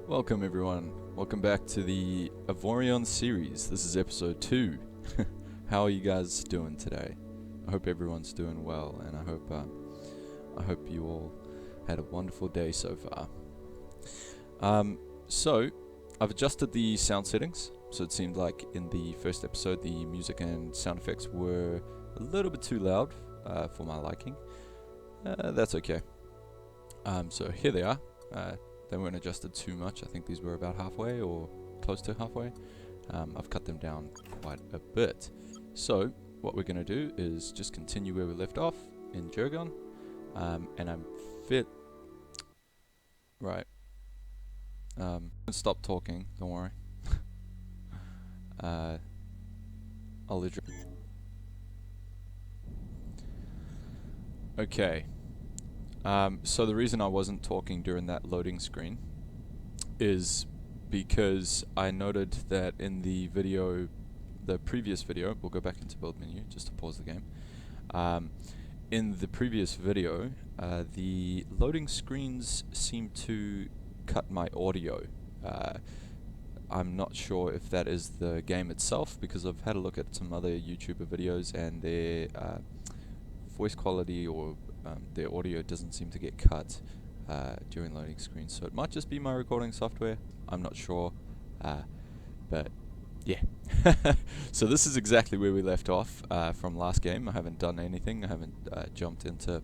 Welcome everyone, welcome back to the Avorion series. This is episode 2. How are you guys doing today? I hope everyone's doing well, and I hope you all had a wonderful day so far. So I've adjusted the sound settings, so it seemed like in the first episode the music and sound effects were a little bit too loud for my liking. That's okay. So here they are. They weren't adjusted too much. I think these were about halfway or close to halfway. I've cut them down quite a bit. So what we're going to do is just continue where we left off in Jargon. And I'm fit. Right. Stop talking, don't worry. I'll address. Okay. So the reason I wasn't talking during that loading screen is because I noted that in the previous video, we'll go back into build menu just to pause the game. In the previous video, the loading screens seem to cut my audio. I'm not sure if that is the game itself, because I've had a look at some other YouTuber videos and their voice quality or their audio doesn't seem to get cut during loading screens, so it might just be my recording software. I'm not sure, but yeah. So this is exactly where we left off from last game. I haven't done anything. I haven't jumped into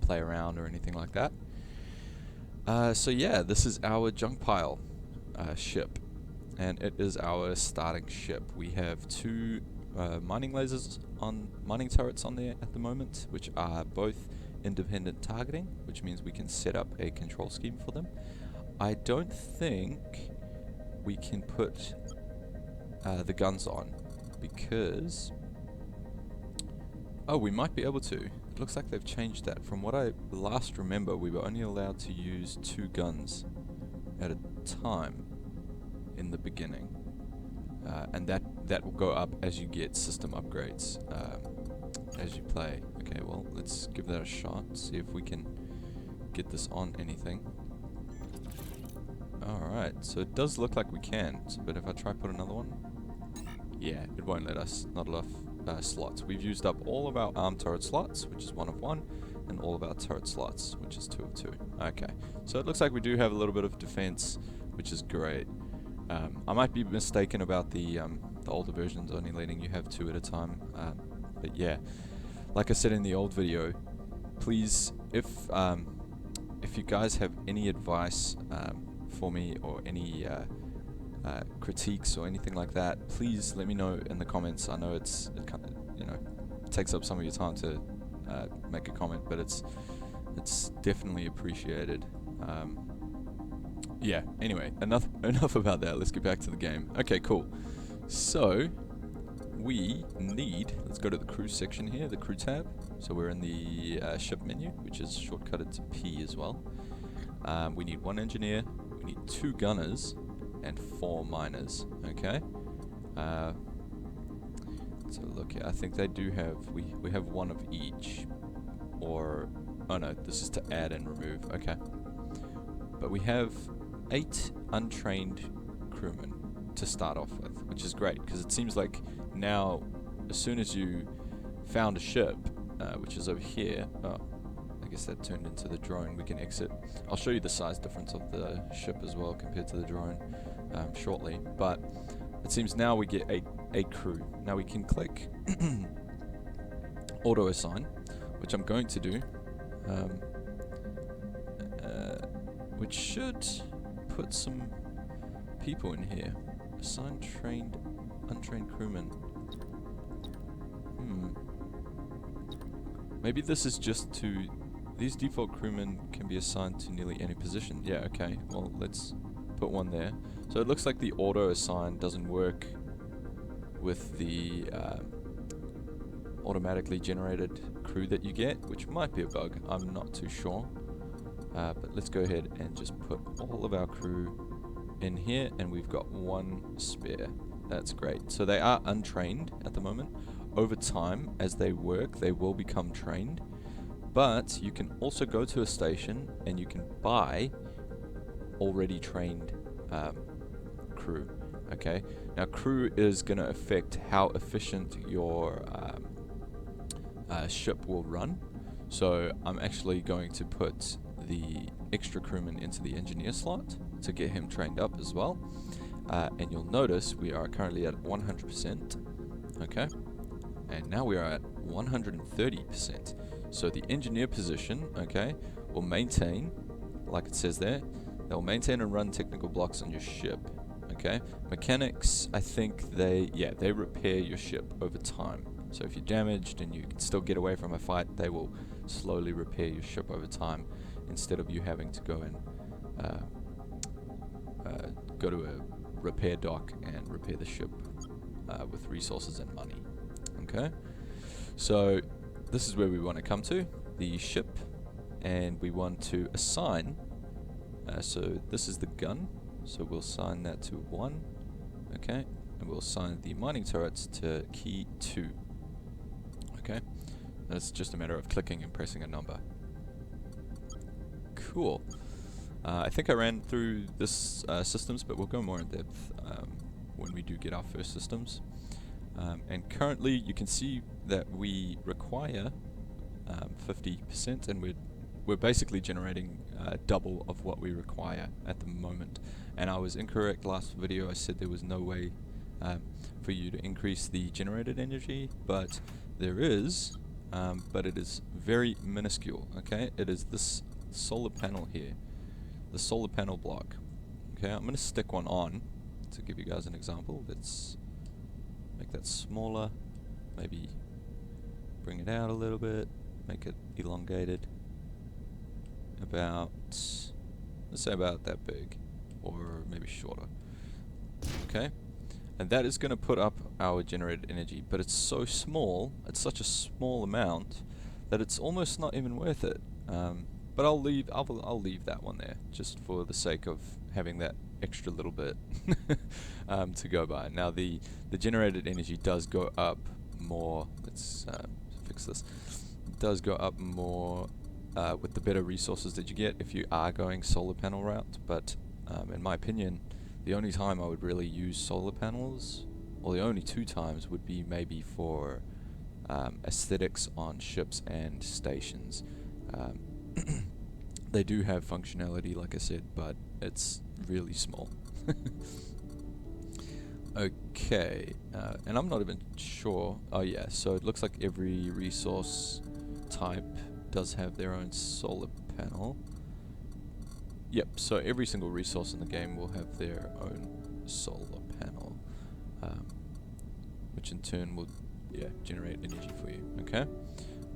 play around or anything like that. So yeah, this is our junk pile ship, and it is our starting ship. We have two mining lasers on mining turrets on there at the moment, which are both independent targeting, which means we can set up a control scheme for them. I don't think we can put the guns on because we might be able to. It looks like they've changed that. From what I last remember, we were only allowed to use 2 guns at a time in the beginning. And that will go up as you get system upgrades as you play. Okay, well, let's give that a shot, see if we can get this on anything. Alright, so it does look like we can, but if I try put another one, yeah, it won't let us, not enough slots. We've used up all of our arm turret slots, which is 1 of 1, and all of our turret slots, which is 2 of 2. Okay, so it looks like we do have a little bit of defense, which is great. I might be mistaken about the older versions only letting you have 2 at a time, but yeah, like I said in the old video, please, if you guys have any advice for me or any critiques or anything like that, please let me know in the comments. I know it kind of, it takes up some of your time to make a comment, but it's definitely appreciated. Yeah, anyway, enough about that. Let's get back to the game. Okay, cool. So we need, let's go to the crew section here, the crew tab. So we're in the ship menu, which is shortcutted to P as well. We need 1 engineer, we need 2 gunners, and 4 miners. Okay. So look here, I think they do have, we have 1 of each, or, oh no, this is to add and remove. Okay. But we have 8 untrained crewmen to start off with, which is great, because it seems like now, as soon as you found a ship, which is over here, I guess that turned into the drone, we can exit. I'll show you the size difference of the ship as well compared to the drone shortly, but it seems now we get a crew. Now we can click auto assign, which I'm going to do, which should put some people in here. Assign trained, untrained crewmen. Maybe this is just to, these default crewmen can be assigned to nearly any position. Yeah, okay, well, let's put 1 there. So it looks like the auto assign doesn't work with the automatically generated crew that you get, which might be a bug, I'm not too sure. But let's go ahead and just put all of our crew in here, and we've got 1 spare. That's great. So they are untrained at the moment. Over time, as they work, they will become trained. But you can also go to a station and you can buy already trained crew. Okay, now crew is going to affect how efficient your ship will run. So I'm actually going to put the extra crewman into the engineer slot to get him trained up as well. And you'll notice we are currently at 100%. Okay, and now we are at 130%. So the engineer position, okay, will maintain, like it says there, they'll maintain and run technical blocks on your ship. Okay, mechanics, I think they repair your ship over time. So if you're damaged and you can still get away from a fight, they will slowly repair your ship over time, instead of you having to go and go to a repair dock and repair the ship with resources and money. Okay, so this is where we want to come to, the ship, and we want to assign, so this is the gun, so we'll assign that to 1, okay, and we'll assign the mining turrets to key 2. Okay, that's just a matter of clicking and pressing a number. Cool. I think I ran through this systems, but we'll go more in depth when we do get our first systems. And currently you can see that we require 50%, and we're basically generating double of what we require at the moment. And I was incorrect last video. I said there was no way for you to increase the generated energy, but there is, but it is very minuscule. Okay, it is this solar panel here, the solar panel block. Okay, I'm going to stick one on to give you guys an example. Let's make that smaller, maybe bring it out a little bit, make it elongated, about, let's say about that big, or maybe shorter. Okay, and that is going to put up our generated energy, but it's so small, it's such a small amount that it's almost not even worth it. But I'll leave that one there just for the sake of having that extra little bit to go by. Now the generated energy does go up more. Let's fix this. It does go up more with the better resources that you get if you are going solar panel route. But in my opinion, the only time I would really use solar panels, or the only 2 times, would be maybe for aesthetics on ships and stations. They do have functionality, like I said, but it's really small. Okay, and I'm not even sure. Oh yeah, so it looks like every resource type does have their own solar panel. Yep, so every single resource in the game will have their own solar panel, which in turn will generate energy for you. Okay,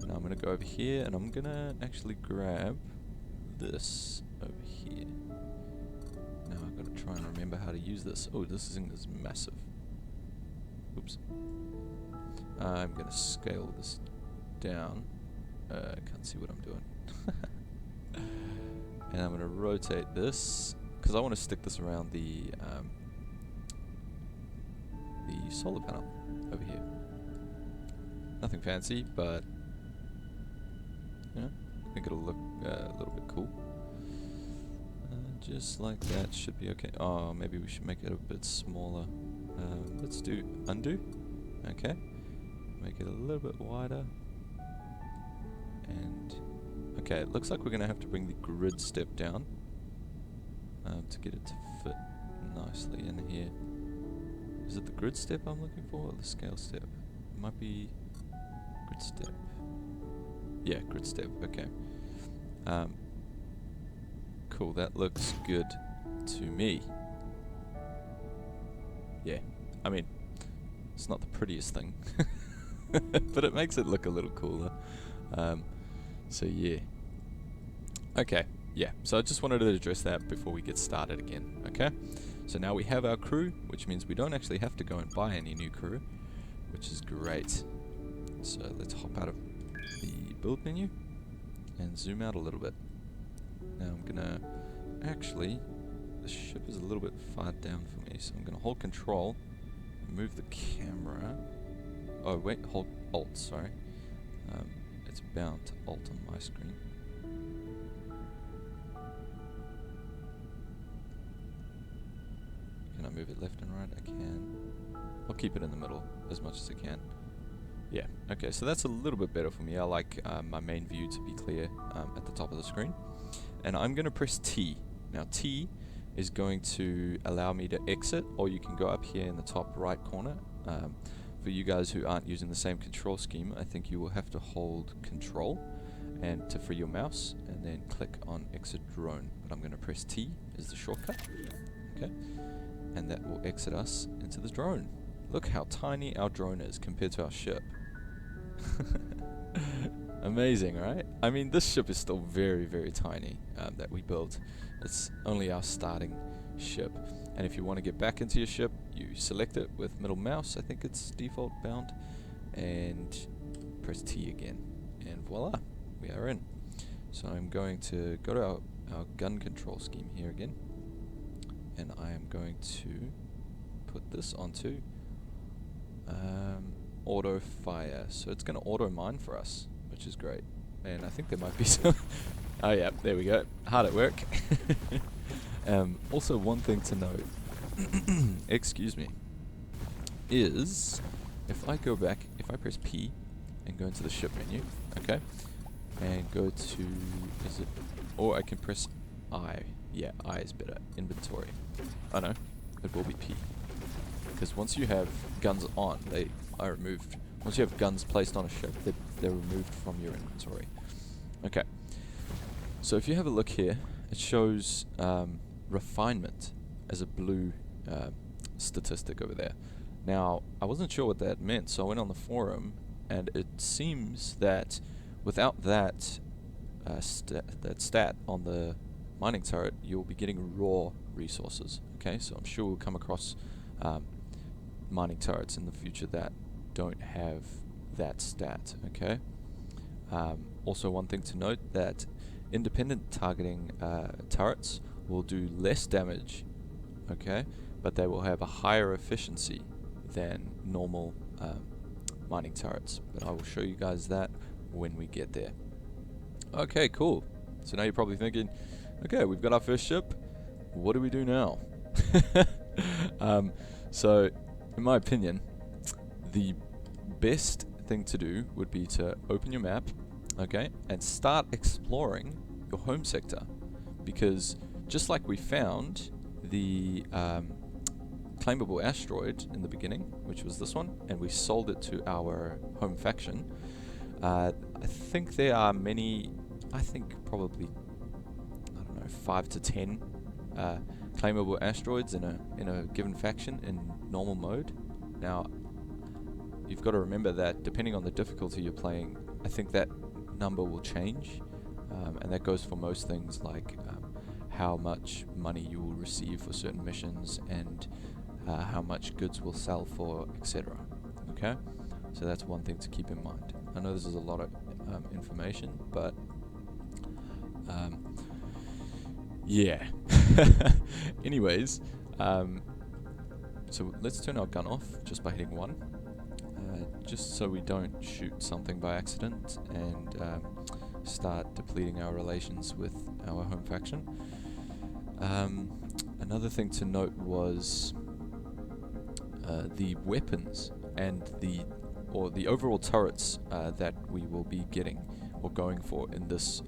now I'm going to go over here and I'm going to actually grab this over here. Now I've got to try and remember how to use this. Oh, this thing is massive. Oops. I'm going to scale this down. I can't see what I'm doing. And I'm going to rotate this because I want to stick this around the solar panel over here. Nothing fancy, but you know, I think it'll look a little bit cool. Just like that should be okay. Oh, maybe we should make it a bit smaller. Let's do undo. Okay, make it a little bit wider. And okay, it looks like we're going to have to bring the grid step down to get it to fit nicely in here. Is it the grid step I'm looking for, or the scale step? It might be grid step. Yeah, grid step. Okay. Cool, that looks good to me. Yeah, I mean, it's not the prettiest thing, but it makes it look a little cooler. So yeah. Okay, yeah, so I just wanted to address that before we get started again, okay? So now we have our crew, which means we don't actually have to go and buy any new crew, which is great. So let's hop out of the build menu and zoom out a little bit. Now I'm gonna, actually, the ship is a little bit far down for me, so I'm gonna hold control and move the camera. Oh wait, hold alt, sorry. It's bound to alt on my screen. move it left and right, I can. I'll keep it in the middle as much as I can. Yeah, okay, so that's a little bit better for me. I like my main view to be clear at the top of the screen. And I'm going to press T. Now T is going to allow me to exit, or you can go up here in the top right corner. For you guys who aren't using the same control scheme, I think you will have to hold Control and to free your mouse, and then click on Exit Drone. But I'm going to press T as the shortcut, okay? And that will exit us into the drone. Look how tiny our drone is compared to our ship. Amazing, right? I mean, this ship is still very, very tiny that we built. It's only our starting ship. And if you want to get back into your ship, you select it with middle mouse. I think it's default bound. And press T again. And voila, we are in. So I'm going to go to our gun control scheme here again. And I am going to put this onto auto fire. So it's going to auto mine for us, which is great. And I think there might be some... oh yeah, there we go. Hard at work. Also, one thing to note, excuse me, is if I go back, if I press P and go into the ship menu, okay, and go to, is it, or I can press I. Yeah, I is better. Inventory. Oh no, it will be P. Because once you have guns on, they are removed. Once you have guns placed on a ship, they're removed from your inventory. Okay. So if you have a look here, it shows refinement as a blue statistic over there. Now, I wasn't sure what that meant, so I went on the forum, and it seems that without that stat on the mining turret, you'll be getting raw resources. Okay, so I'm sure we'll come across mining turrets in the future that don't have that stat. Okay. Also, one thing to note that independent targeting turrets will do less damage, okay, but they will have a higher efficiency than normal mining turrets. But I will show you guys that when we get there. Okay, cool. So now you're probably thinking, okay, we've got our first ship. What do we do now? So, in my opinion, the best thing to do would be to open your map, okay, and start exploring your home sector, because just like we found the claimable asteroid in the beginning, which was this one, and we sold it to our home faction, I think there are many, I think probably, I don't know, 5 to 10 claimable asteroids in a given faction in normal mode. Now, you've got to remember that depending on the difficulty you're playing, I think that number will change, and that goes for most things like how much money you will receive for certain missions and how much goods will sell for, etc. Okay, so that's one thing to keep in mind. I know this is a lot of information, but yeah. Anyways, so let's turn our gun off just by hitting 1, just so we don't shoot something by accident and start depleting our relations with our home faction. Another thing to note was the weapons and the overall turrets that we will be getting or going for in this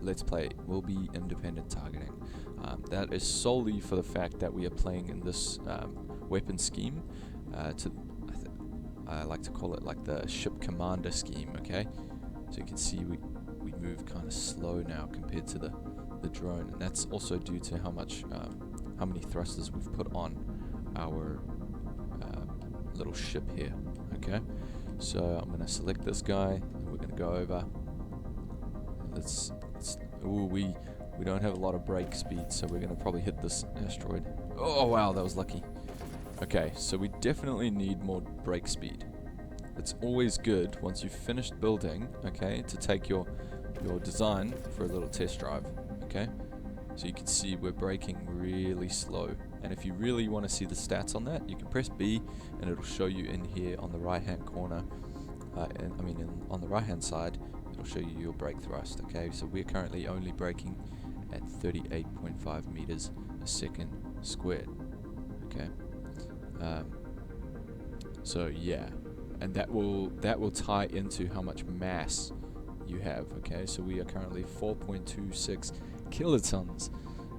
Let's Play will be independent targeting. That is solely for the fact that we are playing in this weapon scheme. I like to call it like the ship commander scheme. Okay, so you can see we move kind of slow now compared to the drone, and that's also due to how many thrusters we've put on our little ship here. Okay, so I'm gonna select this guy and we're gonna go over. We don't have a lot of brake speed, so we're gonna probably hit this asteroid. Oh wow, that was lucky. Okay, so we definitely need more brake speed. It's always good once you've finished building, okay, to take your design for a little test drive. Okay, so you can see we're braking really slow, and if you really want to see the stats on that, you can press B and it'll show you in here on the right hand corner, on the right hand side it'll show you your brake thrust. Okay, so we're currently only braking at 38.5 meters a second squared. Okay, So yeah, and that will tie into how much mass you have. Okay, so we are currently 4.26 kilotons.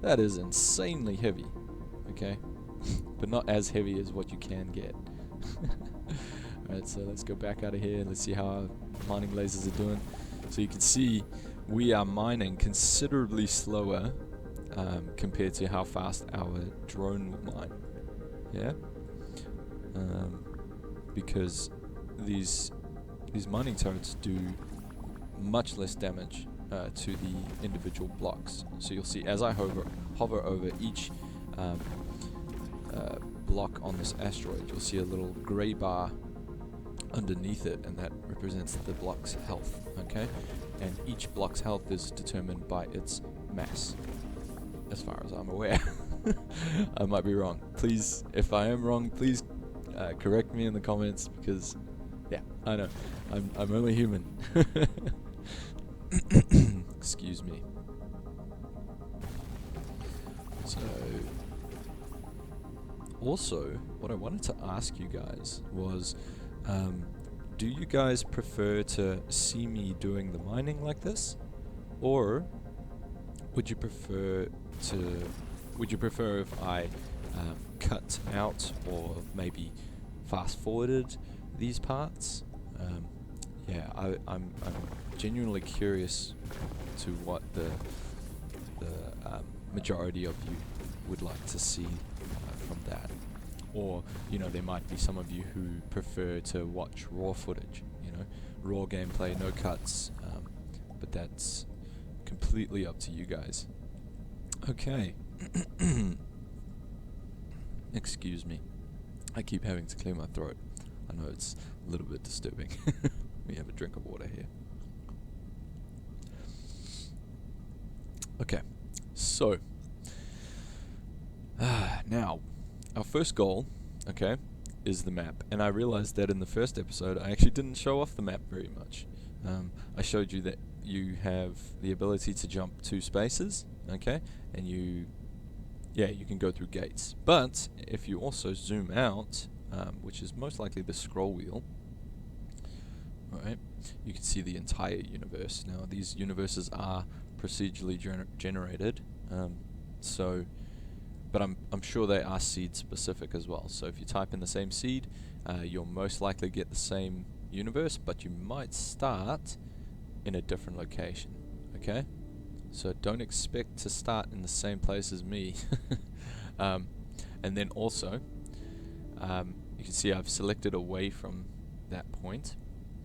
That is insanely heavy. Okay, but not as heavy as what you can get. Alright, so let's go back out of here and let's see how our mining lasers are doing. So you can see we are mining considerably slower compared to how fast our drone will mine. Yeah, because these mining turrets do much less damage to the individual blocks. So you'll see as I hover over each block on this asteroid, you'll see a little grey bar underneath it, and that represents the block's health. Okay, and each block's health is determined by its mass, as far as I'm aware. I might be wrong. Please, if I am wrong, please correct me in the comments, because yeah, I know I'm only human. Excuse me. So also, what I wanted to ask you guys was, do you guys prefer to see me doing the mining like this, or would you prefer if I cut out or maybe fast forwarded these parts? Yeah, I'm genuinely curious to what the majority of you would like to see from that. Or, you know, there might be some of you who prefer to watch raw footage, you know, raw gameplay, no cuts, but that's completely up to you guys. Okay. Excuse me. I keep having to clear my throat. I know it's a little bit disturbing. Let me have a drink of water here. Okay, so now our first goal, okay, is the map. And I realized that in the first episode I actually didn't show off the map very much. I showed you that you have the ability to jump 2 spaces, okay, and you can go through gates. But if you also zoom out, which is most likely the scroll wheel, right, you can see the entire universe. Now these universes are procedurally generated, but I'm sure they are seed specific as well. So if you type in the same seed, you'll most likely get the same universe, but you might start in a different location. Okay, so don't expect to start in the same place as me. And then also, you can see I've selected away from that point.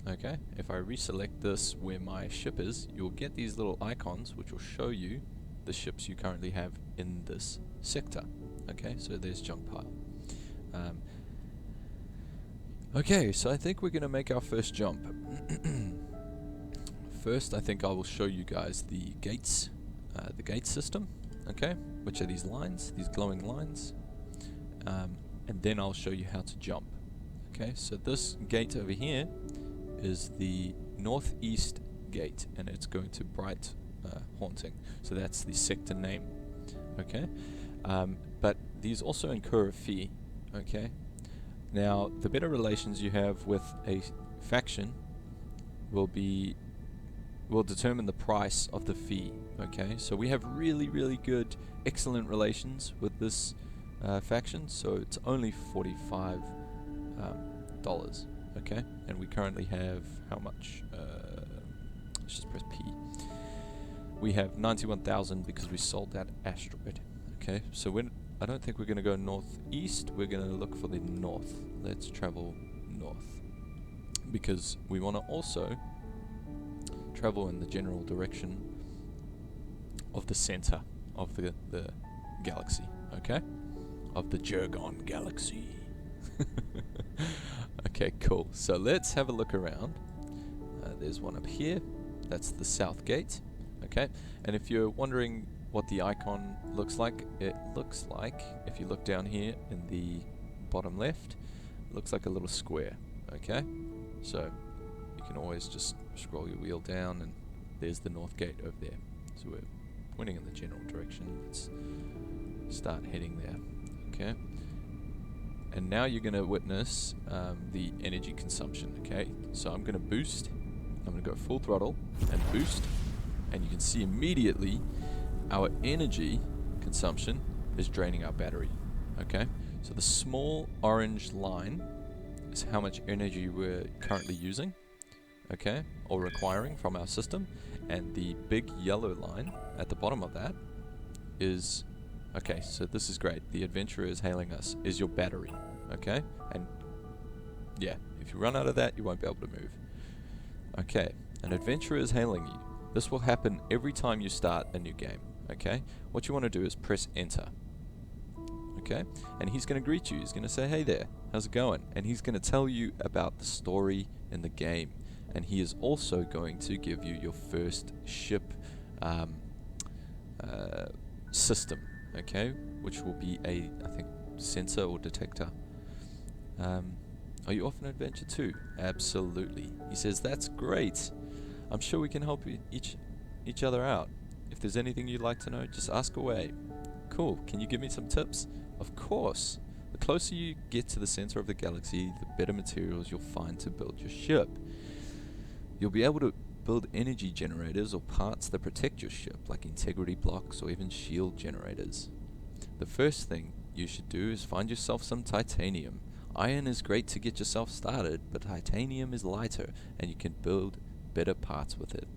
Okay, if I reselect this where my ship is, you'll get these little icons which will show you the ships you currently have in this sector. Okay, so there's junk pile. Okay, so I think we're going to make our first jump. First, I think I will show you guys the gates, the gate system, okay, which are these lines, these glowing lines, and then I'll show you how to jump. Okay, so this gate over here is the northeast gate, and it's going to Bright Haunting, so that's the sector name. Okay, but these also incur a fee. Okay, now the better relations you have with a faction will determine the price of the fee. Okay, so we have really good, excellent relations with this faction, so it's only $45. Okay, and we currently have how much? Let's just press P. We have 91,000 because we sold that asteroid. Okay, so I don't think we're going to go northeast. We're going to look for the north. Let's travel north, because we want to also travel in the general direction of the center of the galaxy. Okay, of the Jergon galaxy. Okay, cool. So let's have a look around. There's one up here. That's the south gate. Okay, and if you're wondering what the icon looks like, it looks like, if you look down here in the bottom left, it looks like a little square. Okay, so you can always just scroll your wheel down, and there's the north gate over there. So we're pointing in the general direction. Let's start heading there. Okay. And now you're going to witness the energy consumption, okay? So I'm going to boost. I'm going to go full throttle and boost. And you can see immediately our energy consumption is draining our battery, okay? So the small orange line is how much energy we're currently using, okay, or requiring from our system. And the big yellow line at the bottom of that is, okay, so this is great. The adventurer is hailing us, is your battery, okay? And yeah, if you run out of that, you won't be able to move. Okay, an adventurer is hailing you. This will happen every time you start a new game, okay? What you want to do is press enter, okay? And he's going to greet you. He's going to say, hey there, how's it going? And he's going to tell you about the story in the game. And he is also going to give you your first ship system, okay? Which will be a, I think, sensor or detector. Are you off an adventure too? Absolutely. He says, that's great. I'm sure we can help each other out. If there's anything you'd like to know, just ask away. Cool. Can you give me some tips? Of course. The closer you get to the center of the galaxy, the better materials you'll find to build your ship. You'll be able to build energy generators or parts that protect your ship, like integrity blocks or even shield generators. The first thing you should do is find yourself some titanium. Iron is great to get yourself started, but titanium is lighter and you can build better parts with it.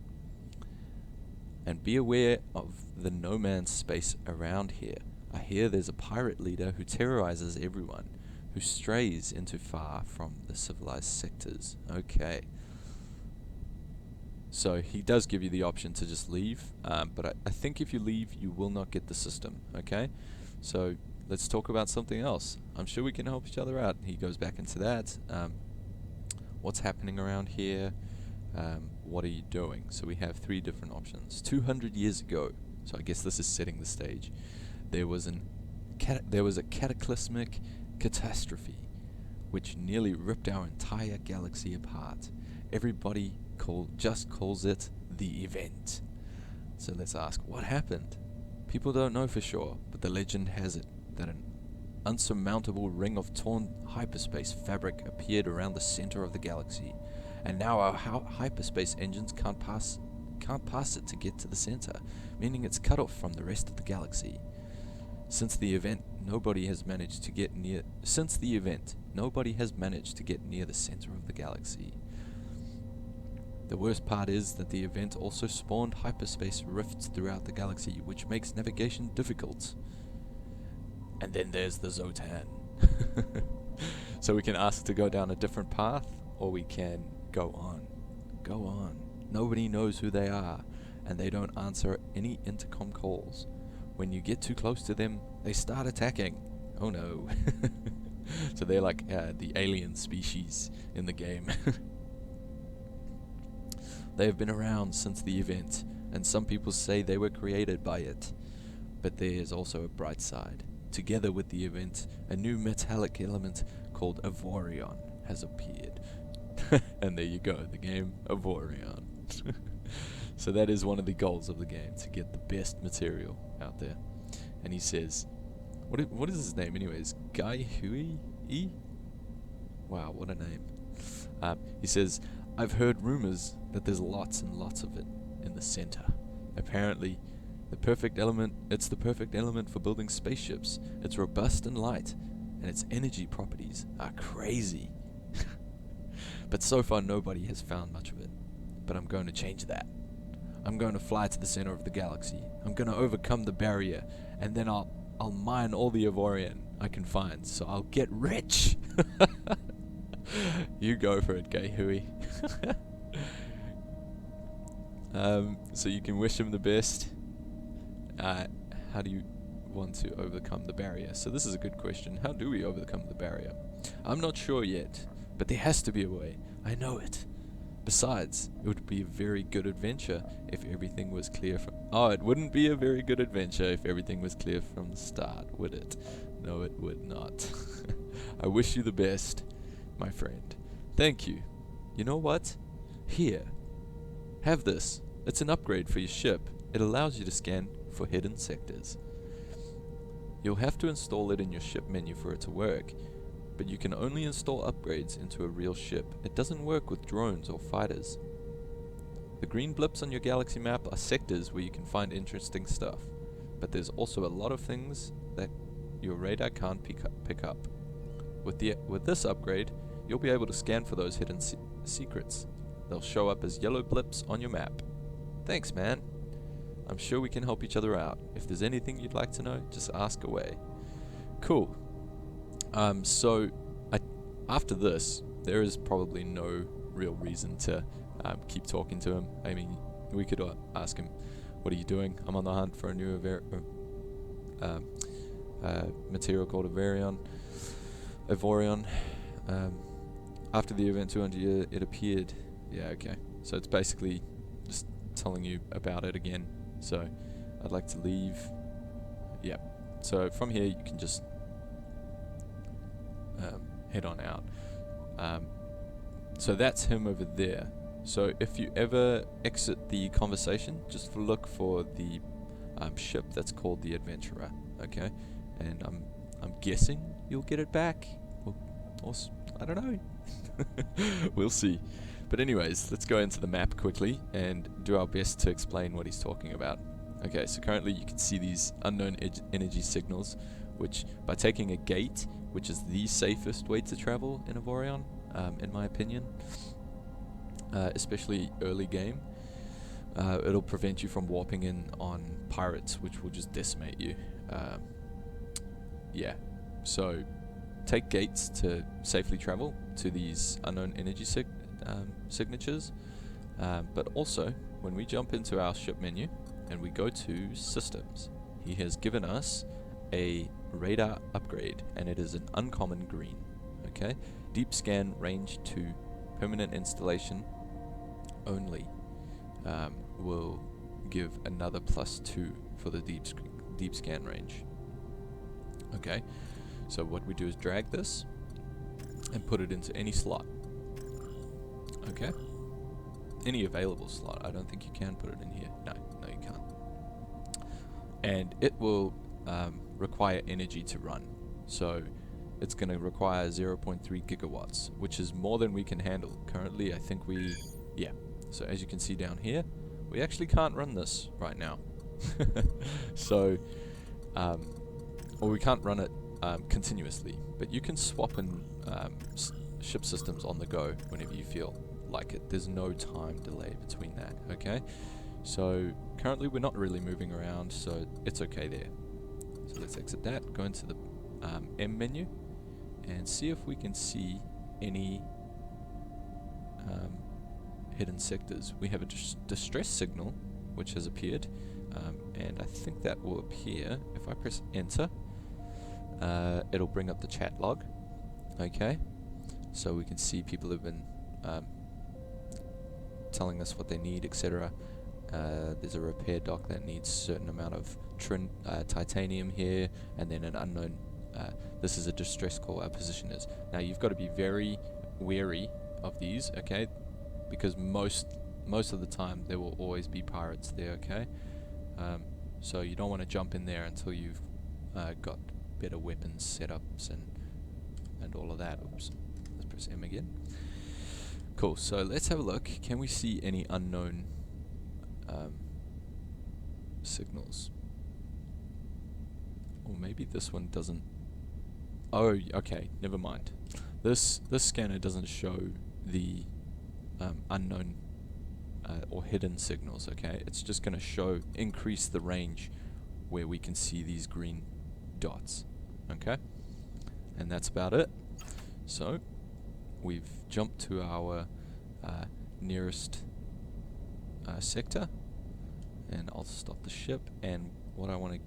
And be aware of the no man's space around here. I hear there's a pirate leader who terrorizes everyone, who strays into far from the civilized sectors. Okay. So he does give you the option to just leave, but I think if you leave, you will not get the system, okay? So let's talk about something else. I'm sure we can help each other out. He goes back into that. What's happening around here? What are you doing? So we have 3 different options. 200 years ago, so I guess this is setting the stage, there was a cataclysmic catastrophe which nearly ripped our entire galaxy apart. Everybody just calls it the event. So let's ask, what happened? People don't know for sure, but the legend has it that an unsurmountable ring of torn hyperspace fabric appeared around the center of the galaxy, and now our hyperspace engines can't pass it to get to the center, meaning it's cut off from the rest of the galaxy. Since the event, nobody has managed to get near the center of the galaxy. The worst part is that the event also spawned hyperspace rifts throughout the galaxy, which makes navigation difficult. And then there's the Zotan. So we can ask to go down a different path, or we can go on. Go on. Nobody knows who they are, and they don't answer any intercom calls. When you get too close to them, they start attacking. Oh no. So they're like the alien species in the game. They have been around since the event, and some people say they were created by it. But there is also a bright side. Together with the event, a new metallic element called Avorion has appeared. And there you go, the game Avorion. So that is one of the goals of the game, to get the best material out there. And he says, what is his name anyways? Guy Hui? Wow, what a name. He says, I've heard rumors that there's lots and lots of it in the center. Apparently, it's the perfect element for building spaceships. It's robust and light, and its energy properties are crazy. But so far nobody has found much of it. But I'm going to change that. I'm going to fly to the center of the galaxy. I'm going to overcome the barrier, and then I'll mine all the Avorion I can find, so I'll get rich. You go for it, Gay Hui. So you can wish him the best. How do you want to overcome the barrier? So this is a good question. How do we overcome the barrier? I'm not sure yet, but there has to be a way. I know it. Besides, it would be a very good adventure if everything was clear from... Oh, it wouldn't be a very good adventure if everything was clear from the start, would it? No, it would not. I wish you the best, my friend. Thank you. You know what? Here. Have this. It's an upgrade for your ship. It allows you to scan for hidden sectors. You'll have to install it in your ship menu for it to work. but you can only install upgrades into a real ship. It doesn't work with drones or fighters. The green blips on your galaxy map are sectors where you can find interesting stuff, but there's also a lot of things that your radar can't pick up. With this upgrade, you'll be able to scan for those hidden secrets. They'll show up as yellow blips on your map. Thanks, man. I'm sure we can help each other out. If there's anything you'd like to know, just ask away. Cool. After this, there is probably no real reason to keep talking to him. I mean, we could ask him, what are you doing? I'm on the hunt for a new material called Avorion. After the event 200 year, it appeared. Yeah, okay. So it's basically just telling you about it again. So I'd like to leave. Yeah. So from here you can just head on out. So that's him over there. So if you ever exit the conversation, just look for the ship that's called the Adventurer. Okay, and I'm guessing you'll get it back. Or I don't know. We'll see. But anyways, let's go into the map quickly and do our best to explain what he's talking about. Okay, so currently you can see these unknown energy signals, which by taking a gate, which is the safest way to travel in Avorion, in my opinion, especially early game, it'll prevent you from warping in on pirates, which will just decimate you. Yeah, so take gates to safely travel to these unknown energy signatures, but also when we jump into our ship menu and we go to systems, he has given us a radar upgrade, and it is an uncommon green. Okay, deep scan range 2, permanent installation only, will give another +2 for the deep scan range. Okay, so what we do is drag this and put it into any slot. Okay, any available slot. I don't think you can put it in here. No, you can't. And it will require energy to run. So it's going to require 0.3 gigawatts, which is more than we can handle. Currently, I think yeah. So as you can see down here, we actually can't run this right now. So, or we can't run it continuously, but you can swap in ship systems on the go whenever you feel like it. There's no time delay between that. Okay, so currently we're not really moving around, so it's okay there. So let's exit that, go into the M menu and see if we can see any hidden sectors. We have a distress signal which has appeared, and I think that will appear if I press enter. It'll bring up the chat log. Okay, so we can see people have been telling us what they need, etc. There's a repair dock that needs a certain amount of titanium here, and then an unknown. This is a distress call. Our position is. Now you've got to be very wary of these, okay? Because most of the time there will always be pirates there, okay? So you don't want to jump in there until you've got better weapons setups and all of that. Oops. Let's press M again. Cool. So let's have a look. Can we see any unknown signals? Or maybe this one doesn't. Oh, okay. Never mind. This scanner doesn't show the unknown or hidden signals. Okay, it's just going to increase the range where we can see these green dots. Okay, and that's about it. So we've jumped to our nearest sector, and I'll stop the ship. And what I want to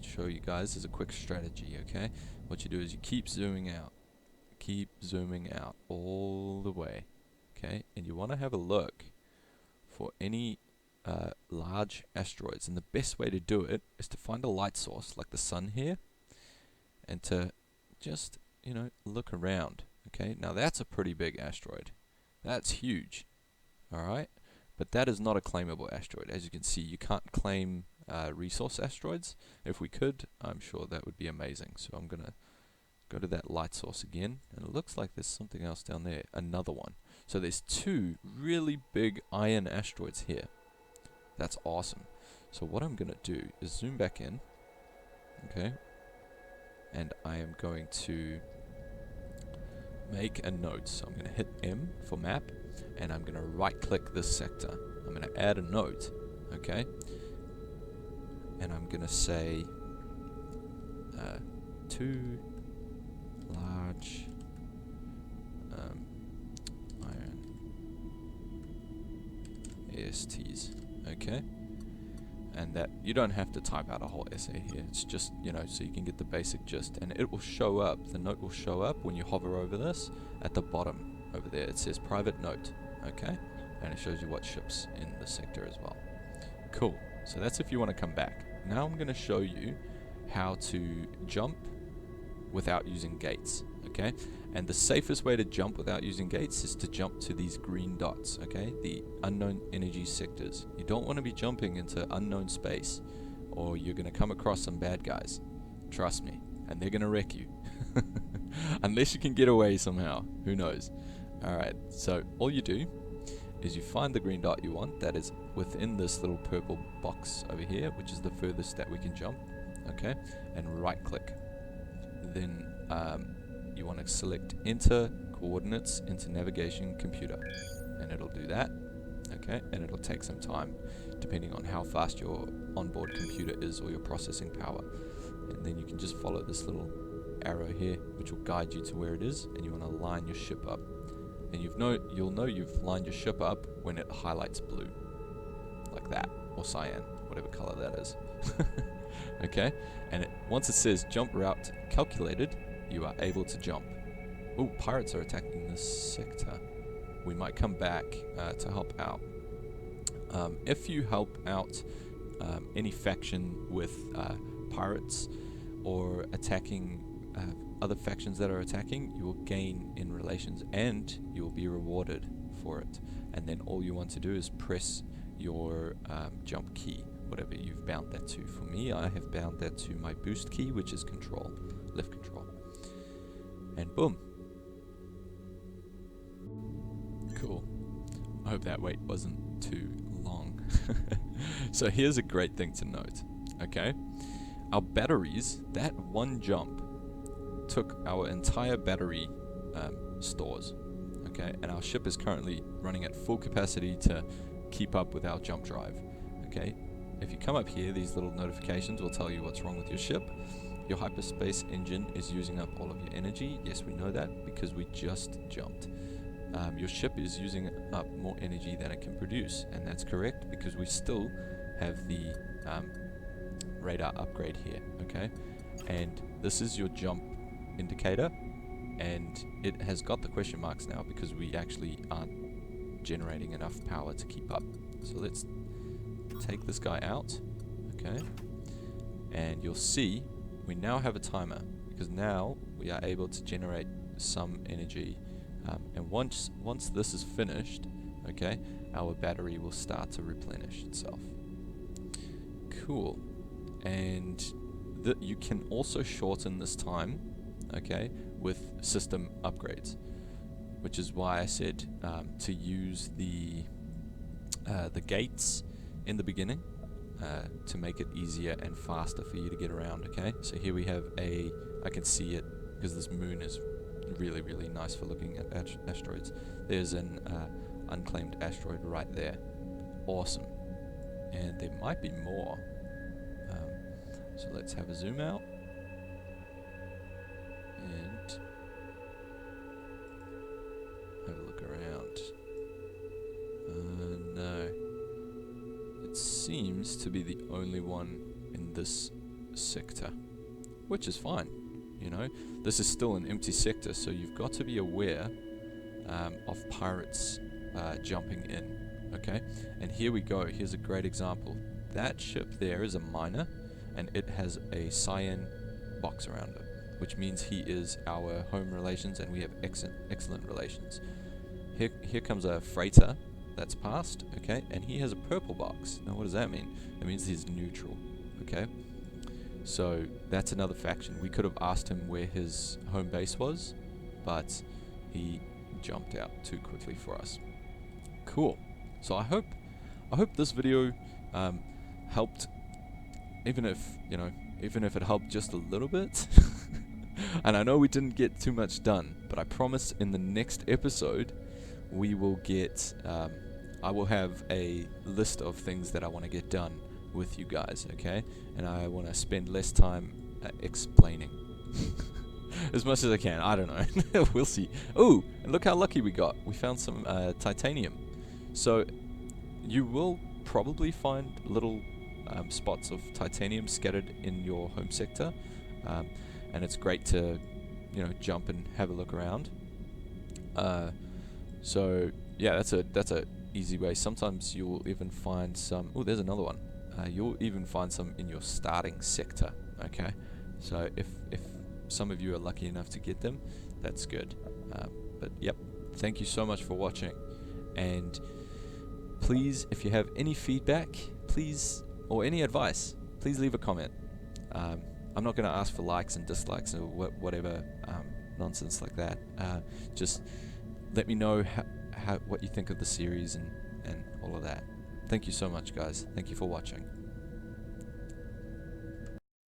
show you guys is a quick strategy. Okay, what you do is you keep zooming out all the way. Okay, and you want to have a look for any large asteroids, and the best way to do it is to find a light source like the sun here, and to just look around. Okay, now that's a pretty big asteroid. That's huge. Alright, but that is not a claimable asteroid. As you can see, you can't claim resource asteroids. If we could, I'm sure that would be amazing. So I'm gonna go to that light source again, and it looks like there's something else down there, another one. So there's two really big iron asteroids here. That's awesome. So what I'm gonna do is zoom back in, okay, and I am going to make a note. So I'm gonna hit M for map, and I'm gonna right click this sector. I'm gonna add a note, okay, and I'm gonna say two large iron ASTs, okay, and that you don't have to type out a whole essay here, it's just, you know, so you can get the basic gist, and it will show up, the note will show up when you hover over this at the bottom over there. It says private note, okay, and it shows you what ships in the sector as well. Cool. So that's if you want to come back. Now I'm going to show you how to jump without using gates, okay? And the safest way to jump without using gates is to jump to these green dots, okay? The unknown energy sectors. You don't want to be jumping into unknown space, or you're going to come across some bad guys. Trust me. And they're going to wreck you. Unless you can get away somehow. Who knows? Alright, so all you do is you find the green dot you want that is within this little purple box over here, which is the furthest that we can jump, okay? And right click. Then you want to select enter coordinates into navigation computer, and it'll do that, okay? And it'll take some time depending on how fast your onboard computer is or your processing power. And then you can just follow this little arrow here, which will guide you to where it is, and you want to line your ship up. And you'll know you've lined your ship up when it highlights blue, like that, or cyan, whatever color that is. Okay, and once it says jump route calculated, you are able to jump. Oh, pirates are attacking this sector. We might come back to help out. If you help out any faction with pirates or attacking other factions that are attacking, you will gain in relations and you will be rewarded for it. And then all you want to do is press your jump key, whatever you've bound that to. For me, I have bound that to my boost key, which is control, left control. And boom. Cool. I hope that wait wasn't too long. So here's a great thing to note, okay? Our batteries, that one jump took our entire battery stores, okay? And our ship is currently running at full capacity to keep up with our jump drive, okay? If you come up here, these little notifications will tell you what's wrong with your ship. Your hyperspace engine is using up all of your energy. Yes, we know that because we just jumped. Your ship is using up more energy than it can produce, and that's correct because we still have the radar upgrade here, okay? And this is your jump indicator, and it has got the question marks now because we actually aren't generating enough power to keep up. So let's take this guy out, okay? And you'll see we now have a timer because now we are able to generate some energy, and once this is finished, okay, our battery will start to replenish itself. Cool. And you can also shorten this time, okay, with system upgrades, which is why I said to use the gates in the beginning to make it easier and faster for you to get around, okay? So here we have I can see it because this moon is really, really nice for looking at asteroids. There's an unclaimed asteroid right there. Awesome. And there might be more. So let's have a zoom out. And have a look around. No. It seems to be the only one in this sector, which is fine. You know, this is still an empty sector, so you've got to be aware of pirates jumping in, okay? And here we go. Here's a great example. That ship there is a miner, and it has a cyan box around it, which means he is our home relations, and we have excellent relations. Here comes a freighter that's passed, okay? And he has a purple box. Now, what does that mean? It means he's neutral, okay? So that's another faction. We could have asked him where his home base was, but he jumped out too quickly for us. Cool. So I hope this video helped, even if it helped just a little bit. And I know we didn't get too much done, but I promise in the next episode we will get I will have a list of things that I want to get done with you guys, okay? And I want to spend less time explaining as much as I can. I don't know. We'll see. Oh, and look how lucky we got. We found some titanium. So you will probably find little spots of titanium scattered in your home sector, and it's great to jump and have a look around. So yeah, that's a easy way. Sometimes you'll even find some. Oh, there's another one. You'll even find some in your starting sector. Okay, so if some of you are lucky enough to get them, that's good. But yep, thank you so much for watching, and please, if you have any feedback, or any advice, please leave a comment. I'm not going to ask for likes and dislikes or whatever nonsense like that. Just let me know what you think of the series and all of that. Thank you so much, guys. Thank you for watching.